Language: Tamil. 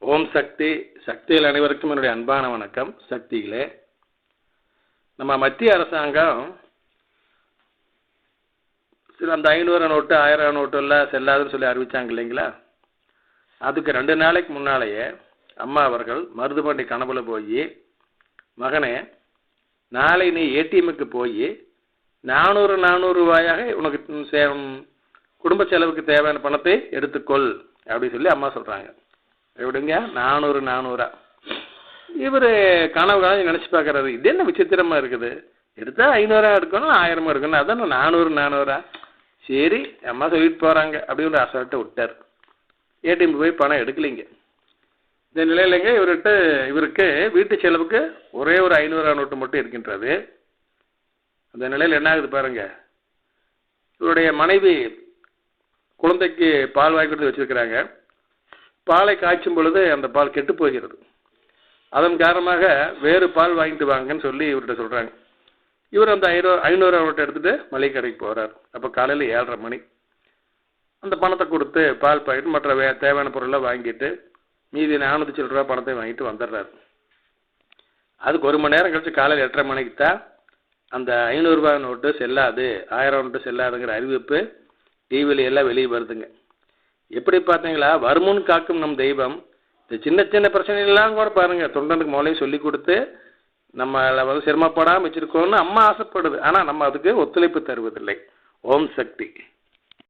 ஓம் சக்தி. சக்தியில் அனைவருக்கும் என்னுடைய அன்பான வணக்கம். சக்தியிலே நம்ம மத்திய அரசாங்கம் சில அந்த 500 நோட்டு 1000 நோட்டு எல்லாம் செல்லாதுன்னு சொல்லி அறிவிச்சாங்க இல்லைங்களா? அதுக்கு 2 நாளைக்கு முன்னாலேயே அம்மா அவர்கள் மருதுபாண்டி கனவுல போய், மகனே நாளை நீ ஏடிஎம்முக்கு போய் 400 ரூபாயாக உனக்கு குடும்ப செலவுக்கு தேவையான பணத்தை எடுத்துக்கொள் அப்படின்னு சொல்லி அம்மா சொல்கிறாங்க. எப்படிங்க 400 இவர் கனவு நினச்சி பார்க்குறாரு, இது என்ன விசித்திரமாக இருக்குது, எடுத்தால் 500 எடுக்கணும் 1000 இருக்கணும், அதான் 400 சரி அம்மா சொல்லிட்டு போகிறாங்க அப்படின்னு அசால்ட்டை விட்டார். ஏடிஎம் போய் பணம் எடுக்கலைங்க. இந்த நிலையிலங்க இவருக்கு வீட்டு செலவுக்கு ஒரே ஒரு 500 நோட்டு மட்டும் இருக்கின்றது. அந்த நிலையில் என்ன ஆகுது பாருங்க, இவருடைய மனைவி குழந்தைக்கு பால் வாங்கி கொடுத்து வச்சிருக்கிறாங்க. பாலை காய்ச்சும் பொழுது அந்த பால் கெட்டு போகிறது. அதன் காரணமாக வேறு பால் வாங்கிட்டு வாங்கன்னு சொல்லி இவர்கிட்ட சொல்கிறாங்க. இவர் அந்த 500 நோட்டை எடுத்துகிட்டு மளிகை கடைக்கு போகிறார். அப்போ காலையில் 7:30 மணி. அந்த பணத்தை கொடுத்து பால் பாக்கெட் மற்ற தேவையான பொருளெல்லாம் வாங்கிட்டு மீதி 400 சில்லற பணத்தை வாங்கிட்டு வந்துடுறாரு. அதுக்கு 1 மணி நேரம் கழிச்சு காலையில் 8:30 மணிக்கு தான் அந்த 500 ரூபாய் நோட்டு செல்லாது 1000 நோட்டு செல்லாதுங்கிற அறிவிப்பு டிவியில் எல்லாம் வெளியே வருதுங்க. எப்படி பார்த்தீங்களா, வருமுன் காக்கும் நம் தெய்வம் இந்த சின்ன சின்ன பிரச்சனைலாம் கூட பாருங்கள் தொண்டனுக்கு முதலையும் சொல்லி கொடுத்து நம்மளை சிரமப்படாமல் வச்சுருக்கோன்னு அம்மா ஆசைப்படுது. ஆனால் நம்ம அதுக்கு ஒத்துழைப்பு தருவதில்லை. ஓம் சக்தி.